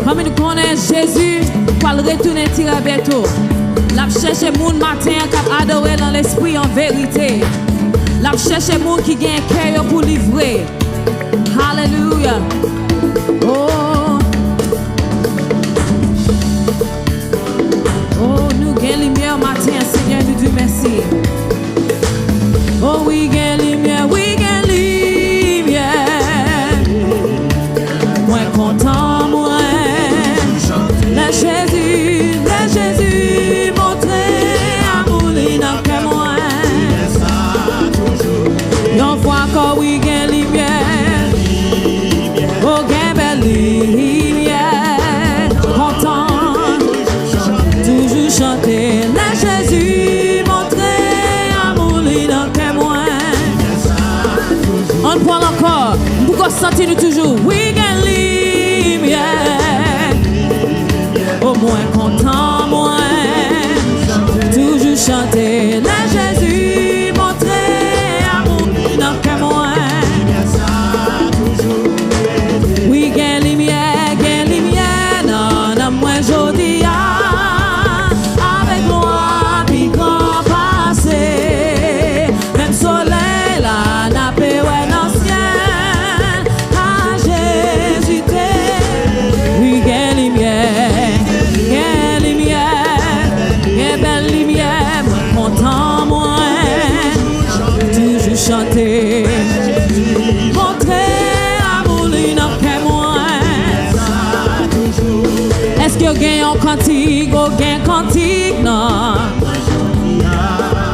Comme nous connaissons Jésus, pour le retourner tirer bientôt. La cherche moun matin qui adorer dans l'esprit en vérité. La cherche moun qui gagne cœur pour livrer. Hallelujah. Oh. Oh, nous gagnons lumière matin, Seigneur, nous disons merci. Oh, oui, gagnons lumière, oui, gagnons lumière. Moi content, moi. La Jésus, montrer amour, il n'a que moi. Y'en voit encore, oui, gagnons lumière. Oh, gagnons belle lumière. Content, toujours chanter. La Jésus, montrer amour, il n'a que moi. On prend encore, pour qu'on sentir nous toujours. Oui, gagnons lumière. Au moins content, moins. Toujours chanter. La Jésus, montrer amour, il n'a que moi. Oui, gain lumière, non, non, moi jodi avec moi, puis grand passé. Même soleil là, n'a pas ouais dans le ciel. À Jésus, oui, gain lumière, belle lumière, moi content, moi. Toujours chanter. Est-ce que vous gagnez un cantique, non?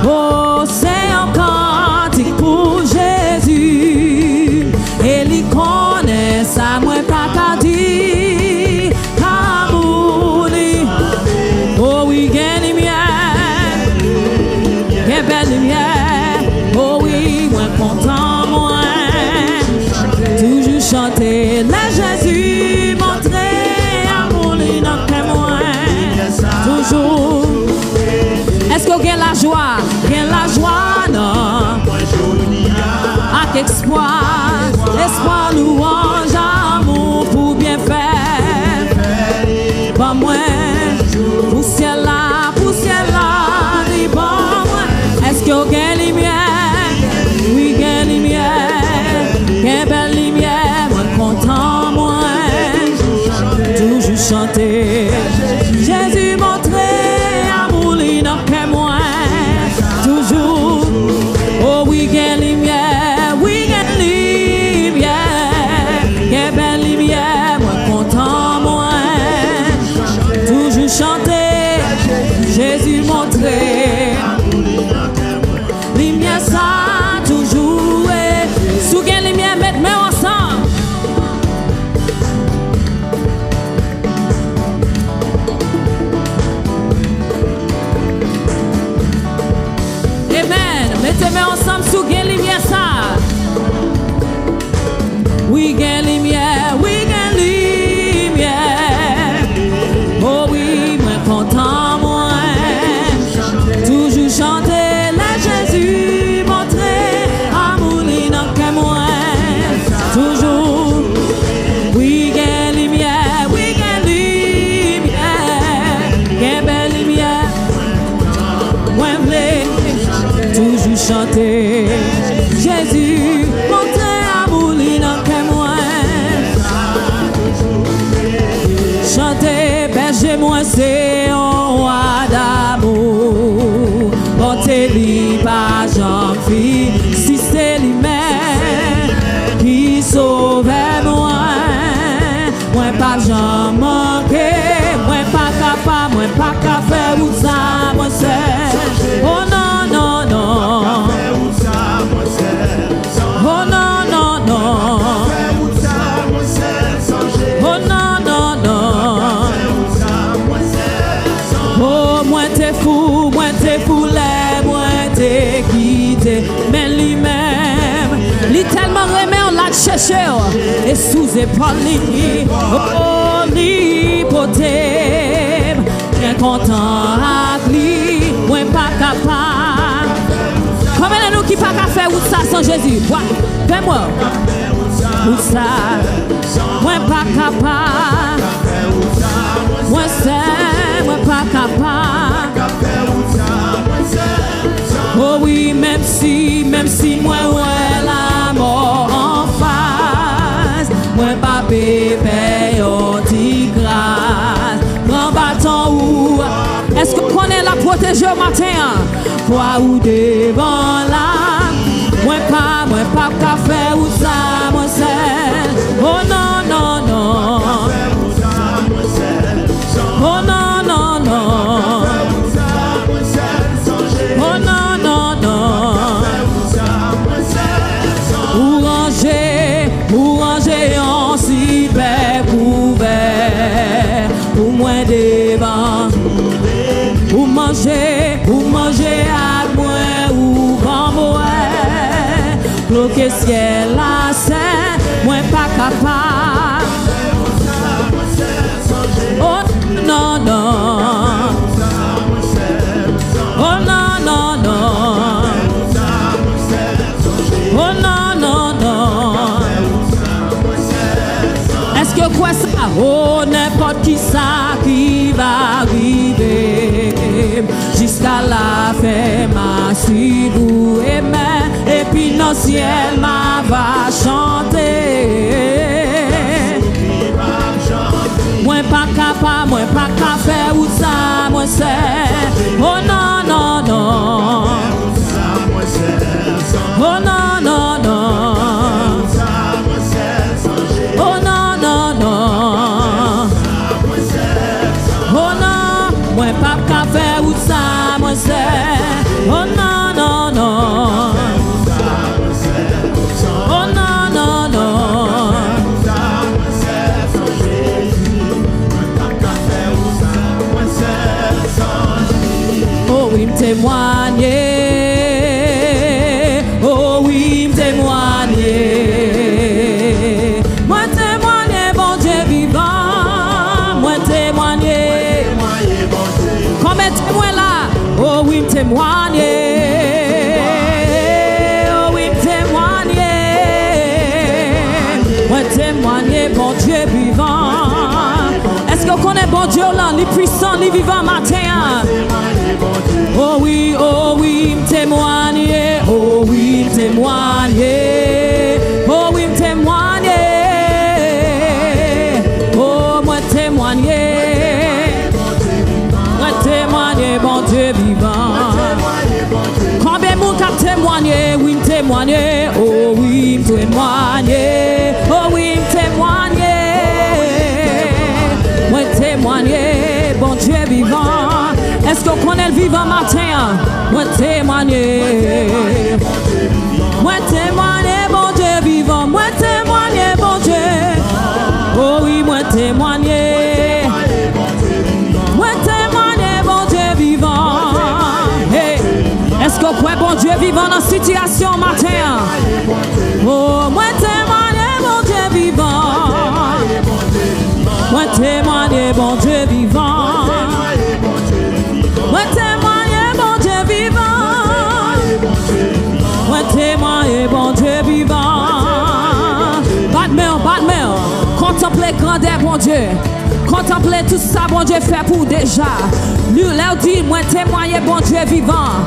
Oh, c'est un cantique pour Jésus. Et il connaît ça, moi pas qu'à dire. Oh oui, gagne lumière, gagne belle lumière. Oh oui, moi content, moi. Toujours chanter, la Jésus montrer. Toujours. Est-ce que vous avez la joie? La joie, non. Avec espoir, espoir, louange, amour pour bien faire. Pas moins, pour ciel là, ni pas moins. Est-ce que vous avez lumière? Oui, gagne lumière, gagne belle lumière, moi content, moi. Toujours chanter. Jésus montrer amour, il n'a que moi. Toujours. Oh oui, gagne lumière, gagne belle lumière, moi content, moi. Toujours chanter. Jésus montrer. Lumière ça, toujours. Sous gagne lumière, mettez-moi ensemble. Mettez-moi ensemble sous gain lumière ça. Oui, gain lumière, oh oui, moi content, moi. Toujours chanter, la Jésus montrer amour, il n'a que moi. Toujours. Oui, gain lumière, gain belle lumière. Moi, toujours chanter. Jésus, montrer amour, il n'a que moi. Chanter, berger-moi, c'est un roi d'amour. Portez-lui pas j'en-fille, si c'est lui-même qui sauve moi. Moi pas j'en manquer, moi pas capable, moi pas qu'à faire où ça, moi c'est. Oh non, non, non. Oh non, non, non. Oh non, non, non. Oh, moi t'es fou, moi t'es quitté. Mais lui-même, lui tellement remet, on l'a cherché. Et sous épaule, oh, l'hypothèque. Bien content avec lui, moi pas capable. Combien de nous qui pas qu'à faire où ça sans Jésus? Fais-moi. Où ça? Moi pas capable. protéger au matin. Quoi ou devant là, moi pas qu'à faire ou ça, moi c'est. Oh non, non, non. Oh non, non, non. Oh non, non, non. Ou ranger en cyber couvert, ou moins devant, ou manger à moi, ou bamboué, bloquer ciel là, c'est moins pas capable. Oh non, non. Oh non, non, non. Oh non, non, non. Est-ce que quoi ça? Oh, n'importe qui ça qui va arriver jusqu'à la fin, si vous aimez, et puis nos ciel ma va chanter. Moi pas qu'à faire ou ça, moi c'est. Oh non, non, non. Oh non, non, non. Oh non, non, non. Oh non, moi pas qu'à faire ou ça, moi c'est. Oh non, non, non. Oh non, non, non. Oh oui, me témoigner. Oh oui, me témoigner. Moi témoigner, bon Dieu vivant. Moi témoigner. Combien de témoins là? Oh oui, me témoigner. Oh oui, me témoigner. Moi témoigner, bon Dieu vivant. Est-ce qu'on connaît bon Dieu là, les puissants, les vivants matin? Oh oui, me témoigner. Oh oui, me témoigner. Oh oui, me témoigner. Oh, moi témoigner. Moi témoigner, bon Dieu vivant. Combien de monde qui a témoigné? Oui, me témoigner. Oh oui, me témoigner. Oh oui, me témoigner. Moi témoigner, bon Dieu vivant. Est-ce qu'on connaît le vivant matin? Moi témoigner. Moi témoigner, bon Dieu vivant. Moi témoigner, bon Dieu. Oh oui, moi témoigner. Moi témoigner, bon Dieu vivant. Hey. Est-ce qu'on croit bon Dieu vivant dans la situation matin? Oh, moi témoigner, bon Dieu vivant. Moi témoigner, bon Dieu vivant. Moi témoigner, bon Dieu vivant. Moi témoigner, bon Dieu vivant. Batman, contemplez grandeur, bon Dieu. Contemplez tout ça, bon Dieu fait pour déjà. Lui, là, dit, moi témoigner, bon Dieu vivant.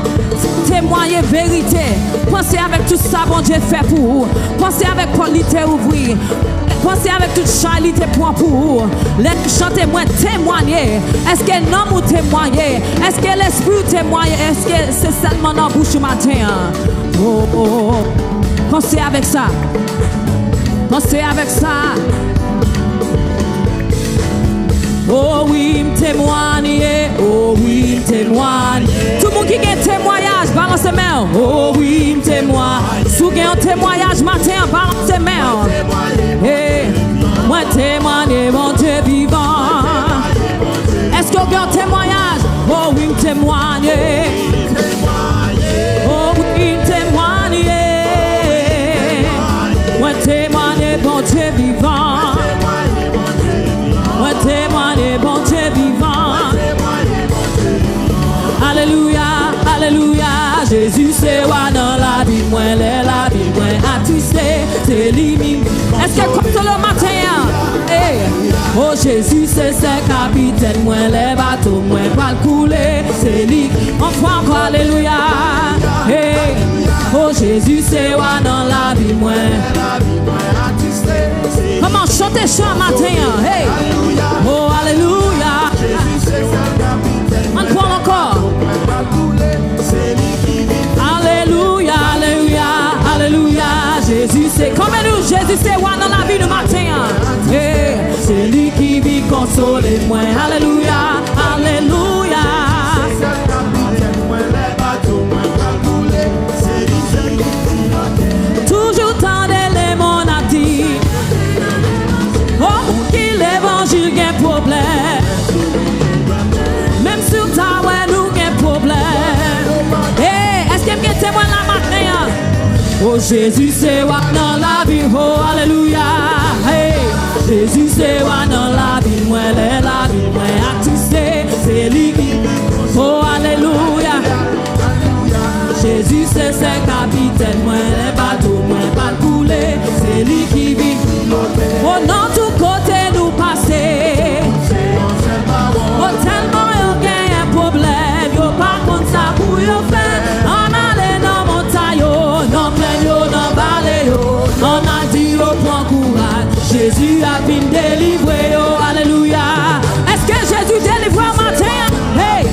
Témoigner vérité. Pensez avec tout ça, bon Dieu fait pour vous. Pensez avec polité ouvrir. Pensez avec toute charité pour vous. Les chanter, moi témoigner. Est-ce que l'homme ou témoigner? Est-ce que l'esprit témoigne? Est-ce que c'est seulement dans la bouche du matin? Oh, oh, oh. Pensez avec ça. Pensez avec ça. Oh oui, me témoigner. Oh oui, me témoigne. Tout le monde qui a un témoignage, balance les mains. Oh oui, me témoigne. Si vous avez un témoignage matin, balance les mains. Hey, moi témoigner, mon Dieu vivant. Est-ce que vous avez un témoignage? Oh oui, me témoigner. Oh oui, me témoigner. Moi témoigner, bon Dieu vivant. Moi témoigner, bon Dieu vivant. Alléluia, alléluia. Jésus c'est wa dans la vie, moi la vie, moi attristé, c'est limite. Est-ce que comme tout le matin? Hey. Oh Jésus c'est ce capitaine, moi les bateaux, moi pas le couler, c'est lui. On fait encore alléluia. Hey. Oh Jésus c'est wa dans la vie, moi. Comment chanter chant matin? Hey. Oh alléluia. On prend encore. consoler moi. Alléluia, alléluia. Toujours tant d'éléments a dit. Oh, qui l'évangile gagne problème. Même sur ta ouais nous gagne problème. Hey, est-ce qu'il y a témoin la matin? Oh, Jésus c'est wa dans la vie. Oh, alléluia. Hey, Jésus c'est wa dans la vie. Moi, la vie, moi, à tisser. C'est lui qui. Oh, alléluia. Jésus c'est ses capitaines. Moi, les bateaux, moi, pas couler. C'est lui qui vit. Oh, non, tout côté nous passer. Oh, tellement il y a un problème. Yo, pas contre ça pour yo faire. On allait dans montagne, dans plaine, dans vallée. On a dit, oh, prends courage. Jésus a bien délivré. Oh, alléluia. Est-ce que Jésus délivre un matin? Hey,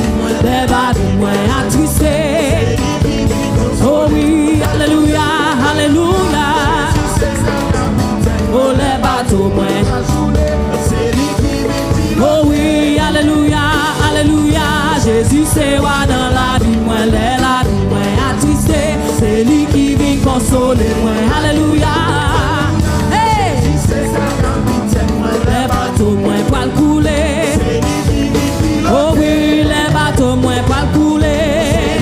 les bateaux, moi, attristés. Oh oui, alléluia, alléluia. Oh, les bateaux, moi. Oh oui, alléluia, alléluia. Jésus c'est roi dans la vie, moi, la vie, moi, attristé. C'est lui qui vient consoler, moi, alléluia. Hey, les bateaux, moi, pas le couler. Oh oui, les bateaux, moi, pas le couler.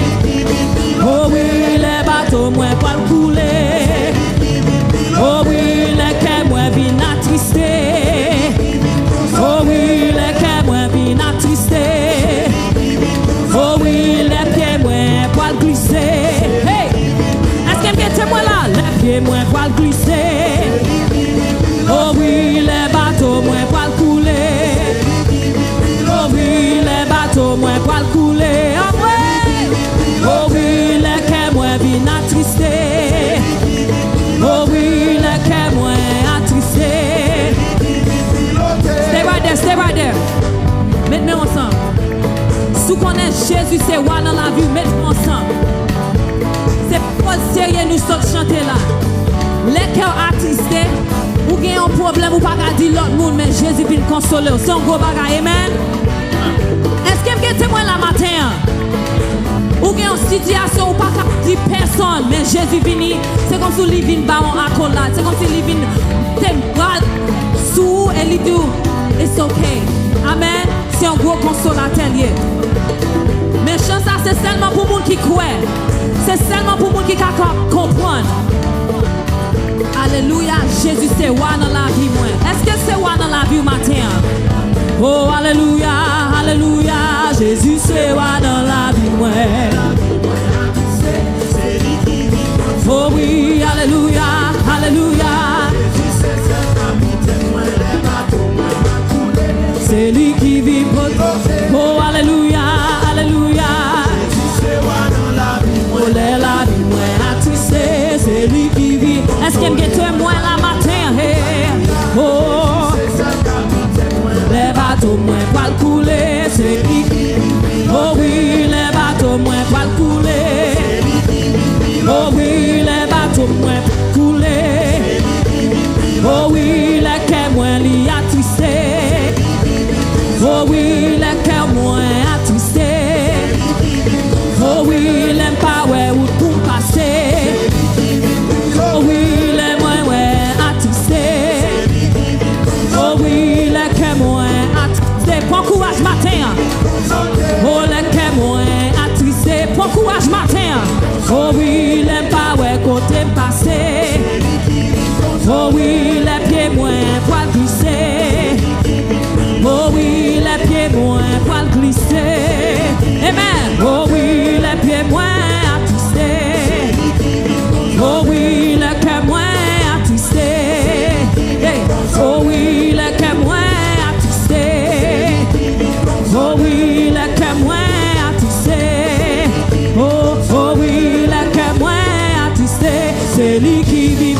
Oh oui, les bateaux, moi, pas le couler. Oh oui, les quais, moi, viennent attristés. Oh oui, les quais, moi, viennent attristés. Oh oui, les pieds, moi, pas le glisser. Hey, est-ce qu'il y a témoin là? Les pieds, moi, pas le glisser. Oh oui, les bateaux, moi, pas le couler. Oh oui, les bateaux, moi, pas le couler. Oh oui, oh oui, les quais, moi, viennent attristés. Oh oui, les quais, moi, attristés. Stay right there. Mettez-moi ensemble. Si vous connaissez Jésus, c'est roi dans la vie, mettez-moi ensemble. C'est pas sérieux nous sommes chanter là. Les cœurs attristés, ou gagnez un problème, ou pas qu'à dire l'autre monde, mais Jésus vient consoler. C'est un gros bagage, amen. Est-ce que vous êtes témoin la matin? Ou gagnez une situation, ou pas qu'à dire personne, mais Jésus vient, c'est comme si il vient bas en accolade, c'est comme si il vient te bras sous et il dit, it's okay. Amen. C'est un gros consolateur. Mais chance ça, c'est seulement pour les gens qui croient. C'est seulement pour les gens qui comprennent. Alléluia. Jésus c'est roi dans la vie. Est-ce que c'est roi dans la vie matin? Oh, alléluia. Alléluia. Jésus c'est roi dans la vie. Oh oui, alléluia. Alléluia. C'est lui qui vit pour toi. Oh, alléluia, alléluia. Oh, la vie, moi, attristé. C'est lui qui vit. Est-ce qu'il y a moi la matin? Hey. Oh, les bateaux, moi, pas le couler. C'est lui qui vit. Oh oui, les bateaux, moi, pas le couler. Oh oui, les bateaux, moi, couler. Oh oui, les quais, moi, li attristé. Oh oui, les cœurs moins attristés. Oh oui, les pas ouais ou pour passer. Oh oui, les moins ouais attristés. Oh oui, les cœurs moins attristés. Prends courage matin. Oh les cœurs moins attristés. Prends courage matin. Oh oui, les pas ouais côté passé. Oh oui, les pieds moins poil glisser. Oh oui, les pieds moins poil glisser. Amen. Oh oui, les pieds moins attristés. Oh oui, le cœur moins attristé. Hey. Oh oui, le cœur moins attristé. Oh oui, le cœur moins attristé. Oh oui, le cœur moins attristé. C'est lui qui vit.